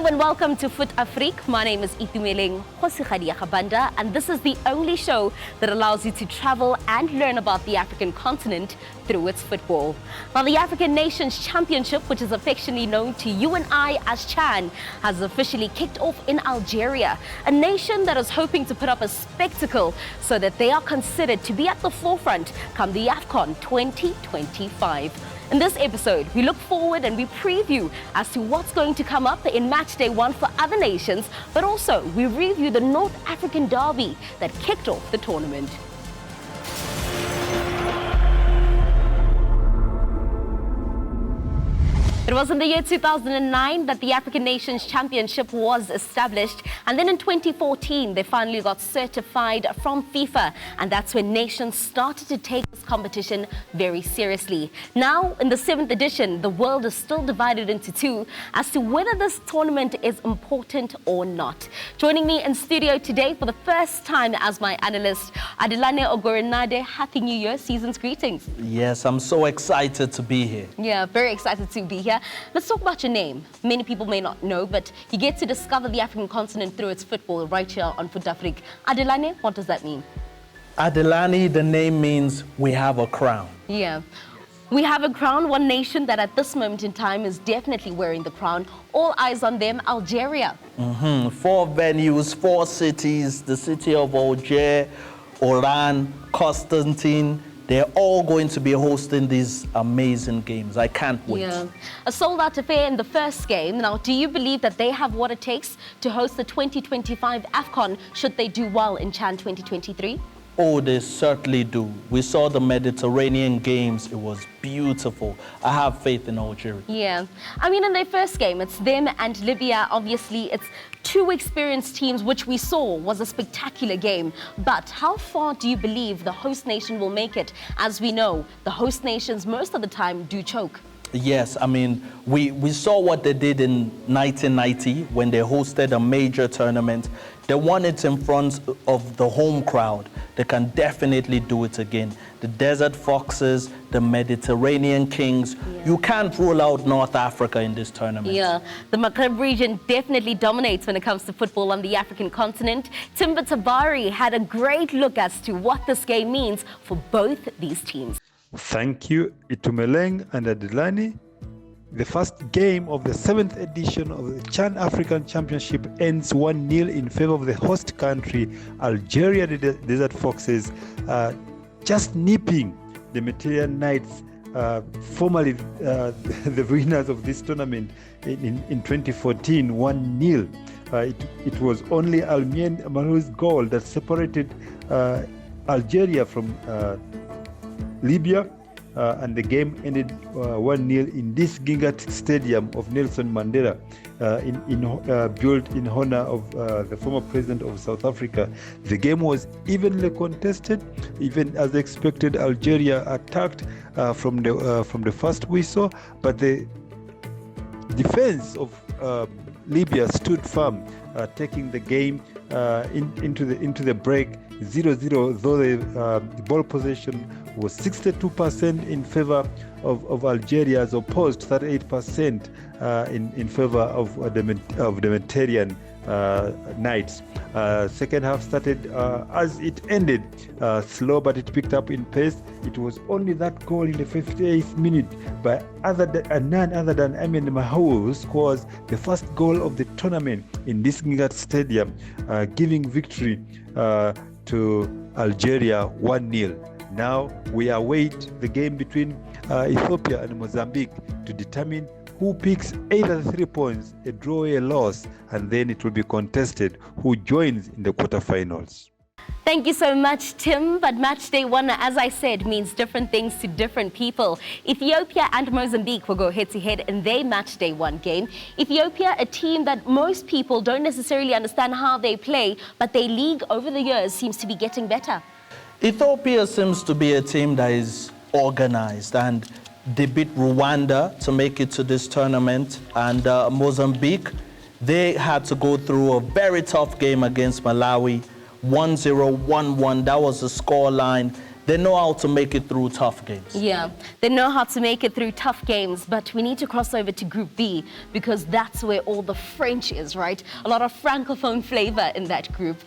Hello and welcome to Fut Afrique. My name is Itumeleng Banda, and this is the only show that allows you to travel and learn about the African continent through its football. Now, the African Nations Championship, which is affectionately known to you and I as CHAN, has officially kicked off in Algeria, a nation that is hoping to put up a spectacle so that they are considered to be at the forefront come the AFCON 2025. In this episode, we look forward and we preview as to what's going to come up in match day one for other nations, but also we review the North African derby that kicked off the tournament. It was in the year 2009 that the African Nations Championship was established, and then in 2014 they finally got certified from FIFA, and that's when nations started to take this competition very seriously. Now, in the 7th edition, the world is still divided into two as to whether this tournament is important or not. Joining me in studio today for the first time as my analyst, Adelani Ogunrinade. Happy New Year, season's greetings. Yes, I'm so excited to be here. Yeah, very excited to be here. Let's talk about your name. Many people may not know, but you get to discover the African continent through its football right here on Fut Afrique. Adelani, what does that mean? Adelani, the name means we have a crown. Yeah. We have a crown, one nation that at this moment in time is definitely wearing the crown. All eyes on them, Algeria. 4 venues, 4 cities, the city of Alger, Oran, Constantine. They're all going to be hosting these amazing games. I can't wait. Yeah. A sold-out affair in the first game. Now, do you believe that they have what it takes to host the 2025 AFCON should they do well in CHAN 2023? Oh, they certainly do. We saw the Mediterranean games. It was beautiful. I have faith in Algeria. Yeah. I mean, in their first game, it's them and Libya. Obviously, it's two experienced teams, which we saw was a spectacular game. But how far do you believe the host nation will make it? As we know, the host nations most of the time do choke. Yes, I mean, we saw what they did in 1990 when they hosted a major tournament. They won it in front of the home crowd. They can definitely do it again. The Desert Foxes, the Mediterranean Kings. Yeah. You can't rule out North Africa in this tournament. Yeah, the Maghreb region definitely dominates when it comes to football on the African continent. Timber Tabari had a great look as to what this game means for both these teams. Thank you, Itumeleng and Adelani. The first game of the 7th edition of the CHAN African Championship ends 1-0 in favor of the host country, Algeria. The Desert Foxes, just nipping the Mediterranean Knights, formerly the winners of this tournament in 2014, 1-0. It was only Almien Marou's goal that separated Algeria from Libya, and the game ended 1-0 in this Gingat Stadium of Nelson Mandela, built in honor of the former president of South Africa. The game was evenly contested. Even as expected, Algeria attacked from the first whistle, but the defense of Libya stood firm, taking the game into the break 0-0, though the ball possession was 62% in favor of Algeria, as opposed to 38% in favor of the Mediterranean Knights. Second half started as it ended, slow, but it picked up in pace. It was only that goal in the 58th minute by none other than Amin Mahou, who scores the first goal of the tournament in this Gingat Stadium, giving victory to Algeria 1-0. Now we await the game between Ethiopia and Mozambique to determine who picks either the 3 points, a draw, a loss, and then it will be contested who joins in the quarterfinals. Thank you so much, Tim. But match day one, as I said, means different things to different people. Ethiopia and Mozambique will go head-to-head in their match day one game. Ethiopia, a team that most people don't necessarily understand how they play, but their league over the years seems to be getting better. Ethiopia seems to be a team that is organized, and they beat Rwanda to make it to this tournament. And Mozambique, they had to go through a very tough game against Malawi. 1-0, 1-1, that was the score line. they know how to make it through tough games. Yeah, they know how to make it through tough games, but we need to cross over to Group B because that's where all the French is, right? A lot of Francophone flavor in that group.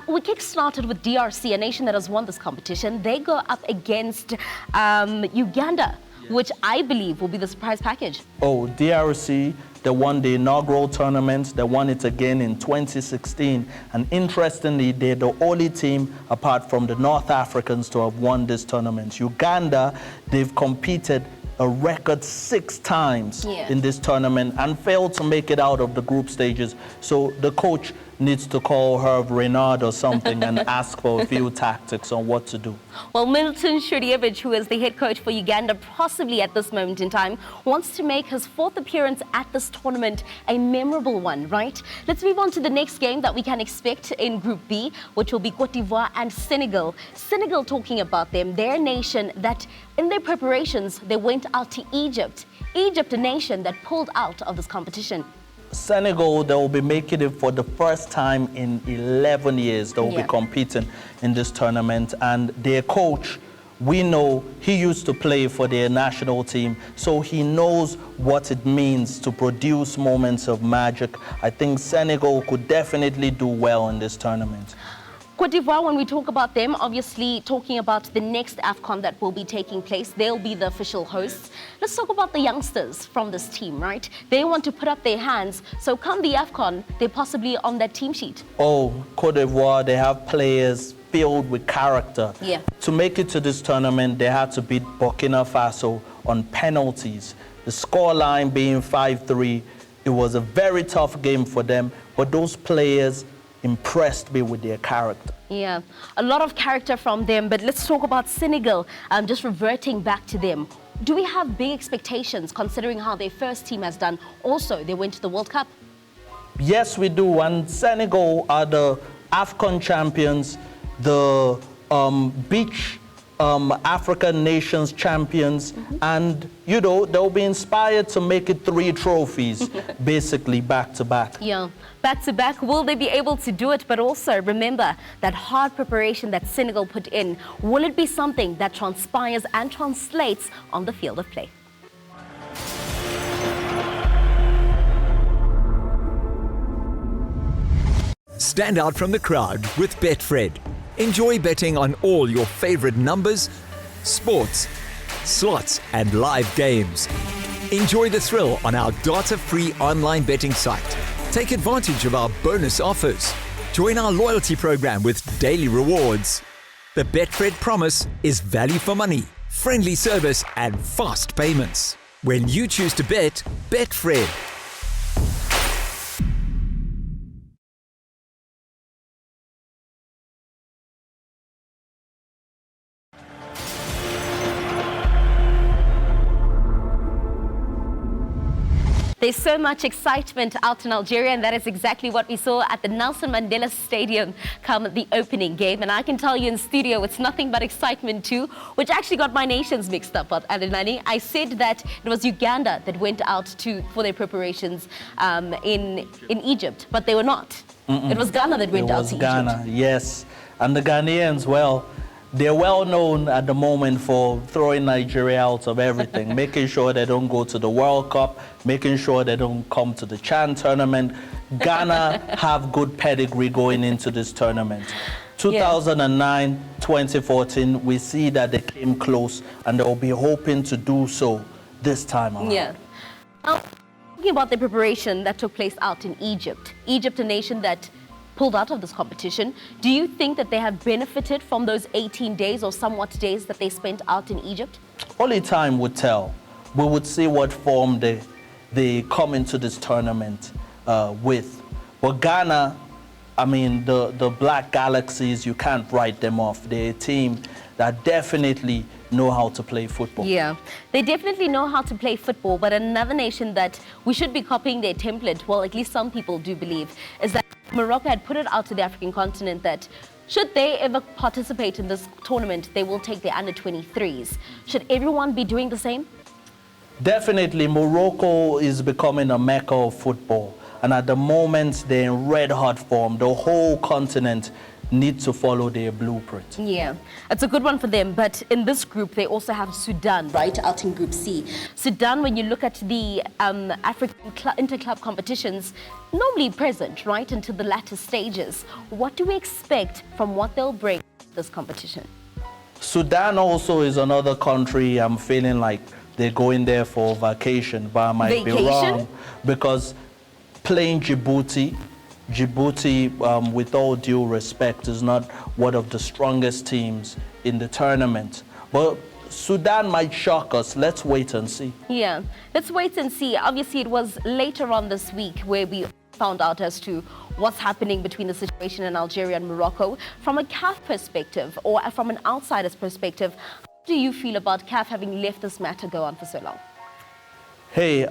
We kick-started with DRC, a nation that has won this competition. They go up against Uganda, which I believe will be the surprise package. Oh, DRC, they won the inaugural tournament. They won it again in 2016. And interestingly, they're the only team, apart from the North Africans, to have won this tournament. Uganda, they've competed a record 6 times in this tournament and failed to make it out of the group stages. So the coach needs to call Hervé Renard or something and ask for a few tactics on what to do. Well, Milton Shurievich, who is the head coach for Uganda, possibly at this moment in time, wants to make his 4th appearance at this tournament a memorable one, right? Let's move on to the next game that we can expect in Group B, which will be Cote d'Ivoire and Senegal. Senegal, talking about them, their nation that in their preparations, they went out to Egypt. Egypt, a nation that pulled out of this competition. Senegal, they will be making it for the first time in 11 years. They will be competing in this tournament. And their coach, we know he used to play for their national team, so he knows what it means to produce moments of magic. I think Senegal could definitely do well in this tournament. Cote d'Ivoire, when we talk about them, obviously talking about the next AFCON that will be taking place, they'll be the official hosts. Let's talk about the youngsters from this team, right? They want to put up their hands, so come the AFCON, they're possibly on that team sheet. Oh, Cote d'Ivoire, they have players filled with character. Yeah. To make it to this tournament, they had to beat Burkina Faso on penalties. The scoreline being 5-3, it was a very tough game for them, but those players impressed me with their character. Yeah, a lot of character from them, but let's talk about Senegal, just reverting back to them. Do we have big expectations considering how their first team has done? Also, they went to the World Cup. Yes, we do, and Senegal are the AFCON champions, the beach African nations champions, and you know, they'll be inspired to make it 3 trophies basically back to back. Yeah, back to back. Will they be able to do it? But also remember that hard preparation that Senegal put in. Will it be something that transpires and translates on the field of play? Stand out from the crowd with Betfred. Enjoy betting on all your favorite numbers, sports, slots, and live games. Enjoy the thrill on our data-free online betting site. Take advantage of our bonus offers. Join our loyalty program with daily rewards. The Betfred promise is value for money, friendly service, and fast payments. When you choose to bet, Betfred. There's so much excitement out in Algeria, and that is exactly what we saw at the Nelson Mandela Stadium come the opening game. And I can tell you in studio, it's nothing but excitement too, which actually got my nations mixed up, Adelani. I said that it was Uganda that went out for their preparations in Egypt, but they were not. It was Ghana that went out to Ghana, Egypt. yes. And the Ghanaians, well, they're well known at the moment for throwing Nigeria out of everything, making sure they don't go to the World Cup, making sure they don't come to the CHAN tournament. Ghana have good pedigree going into this tournament. 2009, 2014, we see that they came close and they'll be hoping to do so this time around. Yeah. Now, talking about the preparation that took place out in Egypt. Egypt, a nation that pulled out of this competition. Do you think that they have benefited from those 18 days or somewhat days that they spent out in Egypt? Only time would tell. We would see what form they come into this tournament with. But Ghana, I mean, the Black Galaxies, you can't write them off. They're a team that definitely know how to play football. Yeah, they definitely know how to play football, but another nation that we should be copying their template, well, at least some people do believe, is that Morocco had put it out to the African continent that should they ever participate in this tournament, they will take their under-23s. Should everyone be doing the same? Definitely, Morocco is becoming a mecca of football. And at the moment, they're in red-hot form. The whole continent need to follow their blueprint. Yeah, it's a good one for them. But in this group, they also have Sudan, right, out in Group C. Sudan, when you look at the African inter-club competitions, normally present, right, into the latter stages. What do we expect from what they'll bring to this competition? Sudan also is another country I'm feeling like they're going there for vacation, but I might be wrong, because playing Djibouti, with all due respect, is not one of the strongest teams in the tournament. But Sudan might shock us. Let's wait and see. Yeah, let's wait and see. Obviously, it was later on this week where we found out as to what's happening between the situation in Algeria and Morocco. From a CAF perspective, or from an outsider's perspective, how do you feel about CAF having left this matter go on for so long? Hey,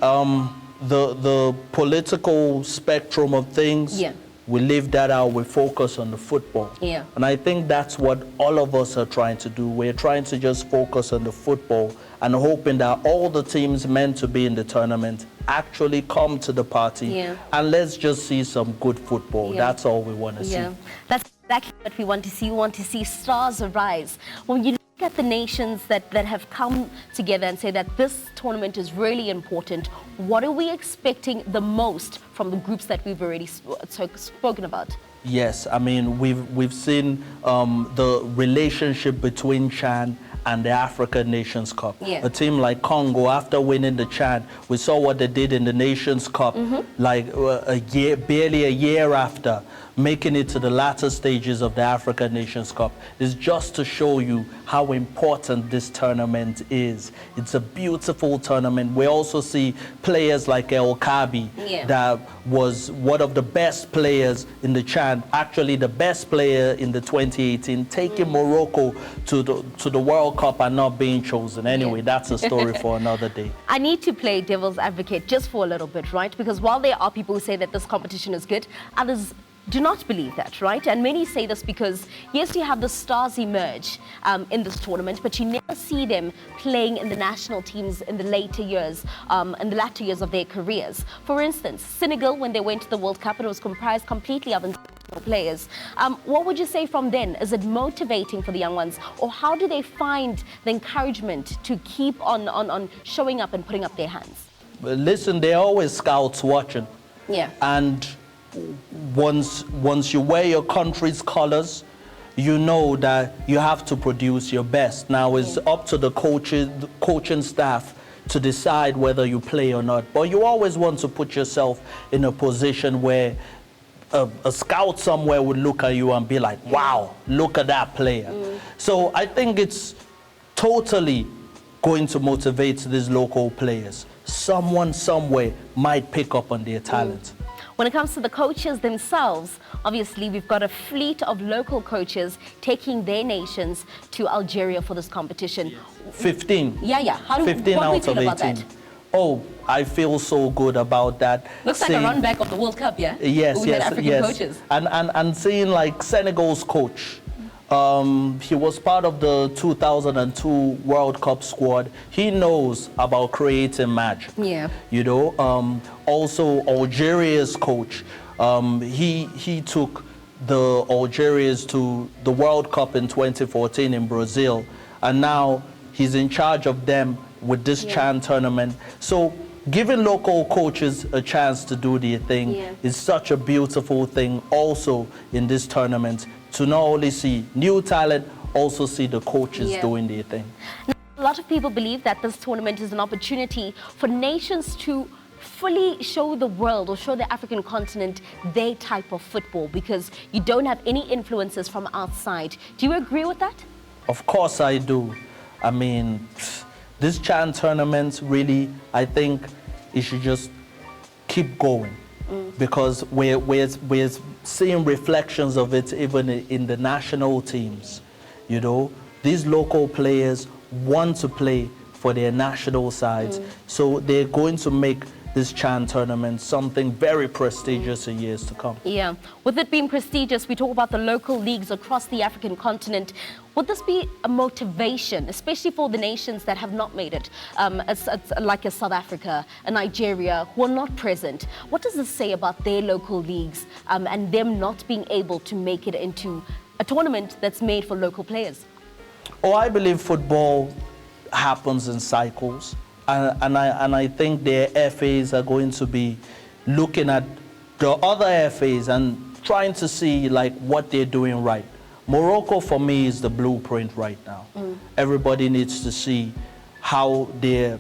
the political spectrum of things, we leave that out, we focus on the football. Yeah. And I think that's what all of us are trying to do. We're trying to just focus on the football and hoping that all the teams meant to be in the tournament actually come to the party. Yeah. And let's just see some good football. Yeah. That's all we want to see. That's exactly what we want to see. We want to see stars arise. When you look at the nations that have come together and say that this tournament is really important, what are we expecting the most from the groups that we've already spoken about? Yes, I mean, we've seen the relationship between CHAN and the African Nations Cup. Yeah. A team like Congo, after winning the CHAN, we saw what they did in the Nations Cup, like barely a year after, making it to the latter stages of the African Nations Cup. Is just to show you how important this tournament is. It's a beautiful tournament. We also see players like El Kabi, that was one of the best players in the CHAN, actually the best player in the 2018, taking Morocco to the World Cup and not being chosen. Anyway, that's a story for another day. I need to play devil's advocate just for a little bit, right? Because while there are people who say that this competition is good, others do not believe that, right? And many say this because, yes, you have the stars emerge in this tournament, but you never see them playing in the national teams in the later years, in the latter years of their careers. For instance, Senegal, when they went to the World Cup, it was comprised completely of international players. What would you say from then? Is it motivating for the young ones, or how do they find the encouragement to keep on showing up and putting up their hands? But listen, there are always scouts watching. Yeah. And once you wear your country's colors, you know that you have to produce your best. Now it's up to the coaching staff to decide whether you play or not. But you always want to put yourself in a position where a scout somewhere would look at you and be like, wow, look at that player. So I think it's totally going to motivate these local players. Someone somewhere might pick up on their talent. When it comes to the coaches themselves, obviously we've got a fleet of local coaches taking their nations to Algeria for this competition. 15. Yeah. 15 what out do you feel of 18. about that? Oh, I feel so good about that. Looks like a run back of the World Cup, yeah? Yes, We had African coaches. And seeing like Senegal's coach, he was part of the 2002 World Cup squad. He knows about creating magic. Yeah. You know, also Algeria's coach, he took the Algerians to the World Cup in 2014 in Brazil, and now he's in charge of them with this CHAN tournament. So giving local coaches a chance to do their thing is such a beautiful thing also in this tournament, to not only see new talent, also see the coaches doing their thing. Now, a lot of people believe that this tournament is an opportunity for nations to fully show the world or show the African continent their type of football, because you don't have any influences from outside. Do you agree with that? Of course I do. I mean, this CHAN tournament, really, I think it should just keep going, because we're seeing reflections of it even in the national teams. You know, these local players want to play for their national sides, so they're going to make this CHAN tournament something very prestigious in years to come. Yeah, with it being prestigious, we talk about the local leagues across the African continent. Would this be a motivation, especially for the nations that have not made it, like a South Africa, a Nigeria, who are not present? What does this say about their local leagues and them not being able to make it into a tournament that's made for local players? Oh, I believe football happens in cycles, and I think the FAs are going to be looking at the other FAs and trying to see like what they're doing right. Morocco for me is the blueprint right now. Everybody needs to see how their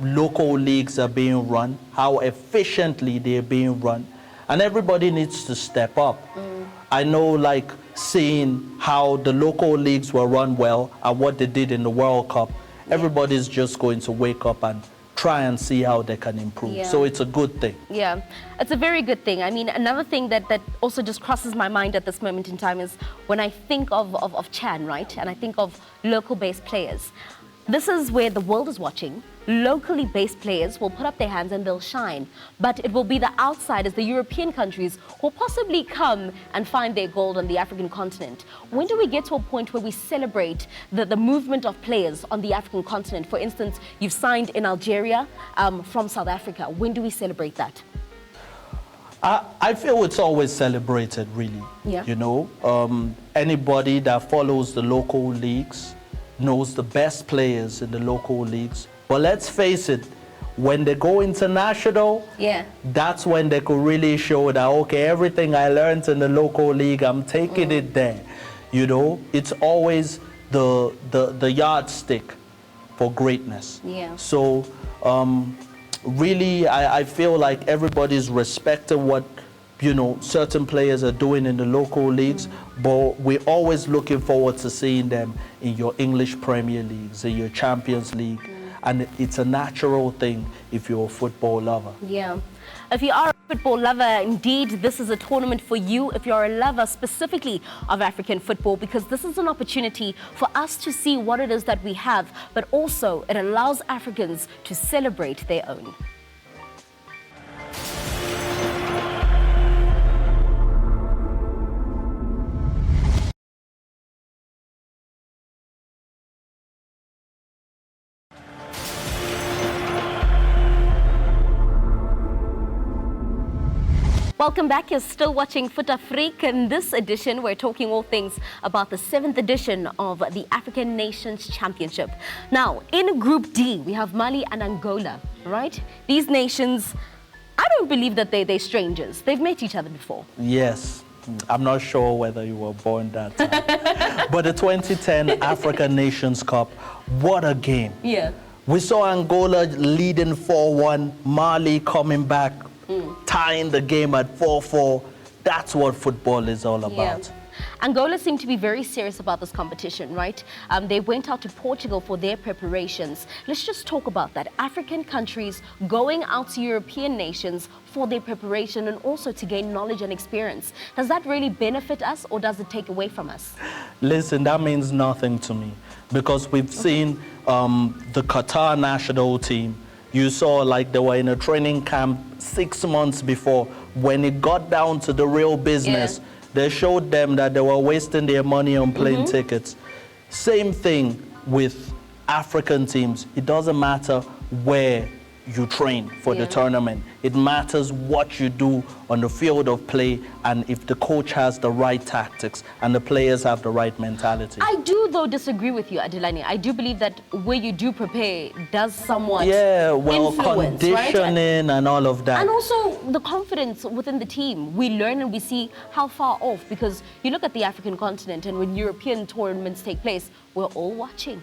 local leagues are being run, how efficiently they're being run, and everybody needs to step up. I know, like, seeing how the local leagues were run well and what they did in the World Cup, everybody's just going to wake up and try and see how they can improve. Yeah. So it's a good thing. Yeah, it's a very good thing. I mean, another thing that also just crosses my mind at this moment in time is when I think of Chan, right? And I think of local-based players. This is where the world is watching. Locally based players will put up their hands and they'll shine. But it will be the outsiders, the European countries, who will possibly come and find their gold on the African continent. When do we get to a point where we celebrate the movement of players on the African continent? For instance, you've signed in Algeria from South Africa. When do we celebrate that? I feel it's always celebrated, really. Yeah. You know, anybody that follows the local leagues knows the best players in the local leagues. But let's face it, when they go international, that's when they could really show that, okay, everything I learned in the local league, I'm taking it there. You know, it's always the yardstick for greatness. Yeah. So really, I feel like everybody's respecting what, you know, certain players are doing in the local leagues, but we're always looking forward to seeing them in your English Premier Leagues, in your Champions League. And it's a natural thing if you're a football lover. Yeah. If you are a football lover, indeed, this is a tournament for you. If you're a lover specifically of African football, because this is an opportunity for us to see what it is that we have, but also it allows Africans to celebrate their own. Welcome back. You're still watching Fut Afrique. In this edition, we're talking all things about the 7th edition of the African Nations Championship. Now, in Group D, we have Mali and Angola, right? These nations, I don't believe that they're strangers. They've met each other before. Yes. I'm not sure whether you were born that time. But the 2010 African Nations Cup, what a game. Yeah. We saw Angola leading 4-1, Mali coming back, tying the game at 4-4. That's what football is all about. Yeah. Angola seemed to be very serious about this competition, right? They went out to Portugal for their preparations. Let's just talk about that. African countries going out to European nations for their preparation and also to gain knowledge and experience. Does that really benefit us or does it take away from us? Listen, that means nothing to me because we've seen the Qatar national team. You saw like they were in a training camp 6 months before. When it got down to the real business, they showed them that they were wasting their money on plane tickets. Same thing with African teams. It doesn't matter where you train for the tournament. It matters what you do on the field of play and if the coach has the right tactics and the players have the right mentality. I do, though, disagree with you, Adelani. I do believe that where you do prepare does somewhat conditioning and all of that. And also the confidence within the team. We learn and we see how far off, because you look at the African continent and when European tournaments take place, we're all watching.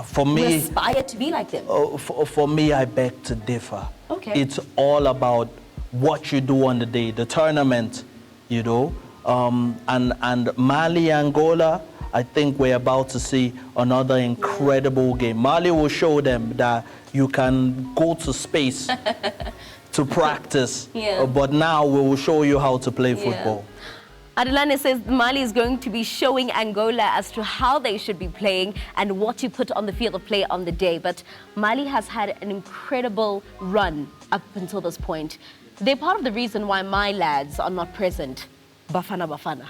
For me, we aspire to be like them. For me, I beg to differ. Okay. It's all about what you do on the day, the tournament, you know. And Mali, Angola, I think we're about to see another incredible game. Mali will show them that you can go to space to practice, but now we will show you how to play football. Adelani says Mali is going to be showing Angola as to how they should be playing and what to put on the field of play on the day. But Mali has had an incredible run up until this point. They're part of the reason why my lads are not present. Bafana Bafana.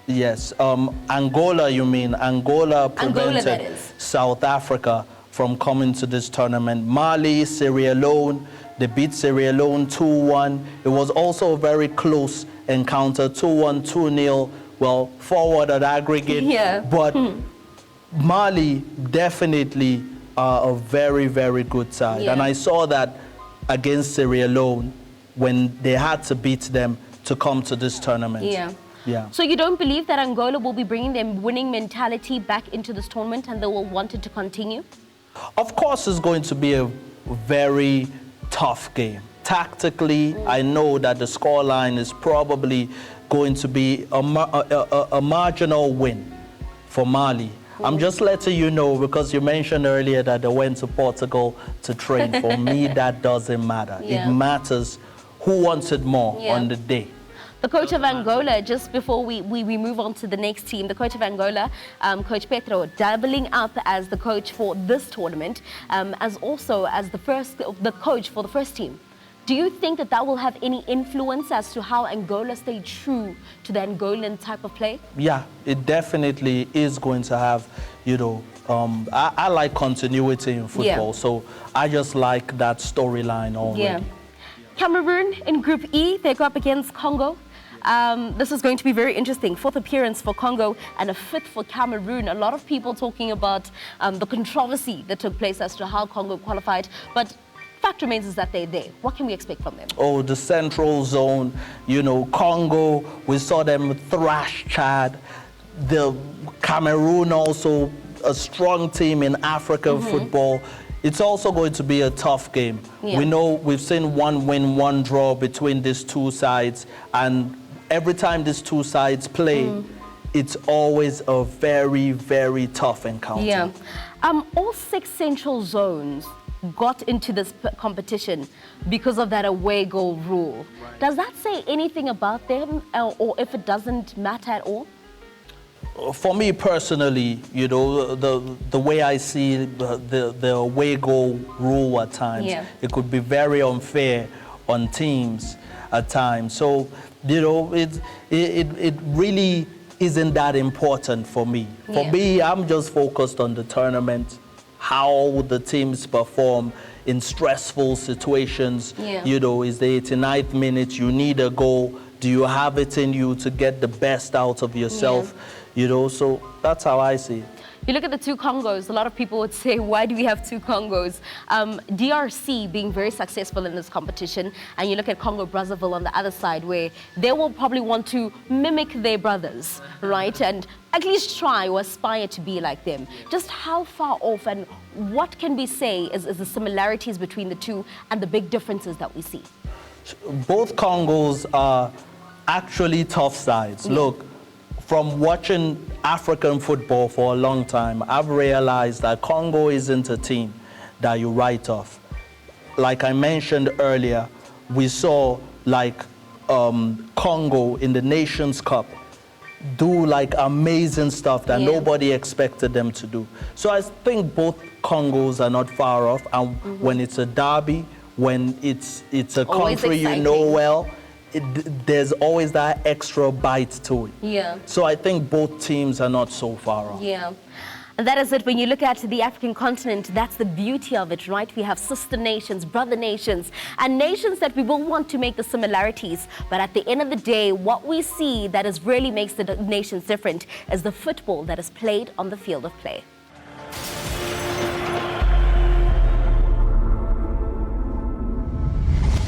Yes, Angola, you mean. Angola prevented South Africa from coming to this tournament. Mali, Sierra Leone, they beat Sierra Leone 2-1. It was also a very close encounter, 2-1, 2-0 well, forward at aggregate. Yeah. But Mali definitely are a very, very good side. Yeah. And I saw that against Sierra Leone when they had to beat them to come to this tournament. Yeah. Yeah. So you don't believe that Angola will be bringing their winning mentality back into this tournament and they will want it to continue? Of course, it's going to be a very tough game. Tactically, I know that the scoreline is probably going to be a marginal win for Mali. I'm just letting you know because you mentioned earlier that they went to Portugal to train. For me, that doesn't matter. Yeah. It matters who wants it more Yeah. on the day. The coach of Angola, just before we move on to the next team, the coach of Angola, Coach Petro, doubling up as the coach for this tournament, as also as the coach for the first team. Do you think that that will have any influence as to how Angola stay true to the Angolan type of play? Yeah, it definitely is going to have, I like continuity in football, Yeah. so I just like that storyline already. Yeah. Cameroon in Group E, they go up against Congo. This is going to be very interesting. Fourth appearance for Congo and a fifth for Cameroon. A lot of people talking about the controversy that took place as to how Congo qualified, but fact remains is that they're there. What can we expect from them? Oh, the central zone, Congo, we saw them thrash Chad. The Cameroon also, a strong team in African football. It's also going to be a tough game. Yeah. We know we've seen one win, one draw between these two sides, and every time these two sides play, it's always a very, very tough encounter. Yeah. All 6 central zones got into this competition because of that away goal rule. Right. Does that say anything about them, or if it doesn't matter at all? For me personally, the way I see the away goal rule at times, Yeah. it could be very unfair on teams at times. So, it really isn't that important for me. For Yeah. me, I'm just focused on the tournament, how the teams perform in stressful situations. Yeah. Is the 89th minute, you need a goal. Do you have it in you to get the best out of yourself? So that's how I see it. You look at the two Congos, a lot of people would say, why do we have two Congos? DRC being very successful in this competition, and you look at Congo-Brazzaville on the other side, where they will probably want to mimic their brothers, right? And at least try or aspire to be like them. Just how far off and what can we say is the similarities between the two and the big differences that we see? Both Congos are actually tough sides. Yeah. Look, from watching African football for a long time, I've realized that Congo isn't a team that you write off. Like I mentioned earlier, we saw Congo in the Nations Cup do amazing stuff that nobody expected them to do. So I think both Congos are not far off, and when it's a derby, when it's a Always country exciting. you know well, there's always that extra bite to it. Yeah. So I think both teams are not so far off. Yeah. And that is it. When you look at the African continent, that's the beauty of it, right? We have sister nations, brother nations, and nations that we will want to make the similarities. But at the end of the day, what we see that is really makes the nations different is the football that is played on the field of play.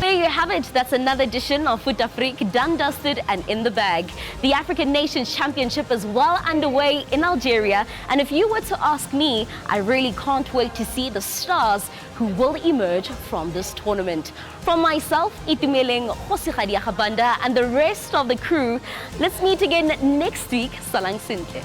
There you have it. That's another edition of Fut Afrique, done, dusted, and in the bag. The African Nations Championship is well underway in Algeria, and if you were to ask me, I really can't wait to see the stars who will emerge from this tournament. From myself, Itumeleng Banda, and the rest of the crew, let's meet again next week. Salang Sintle.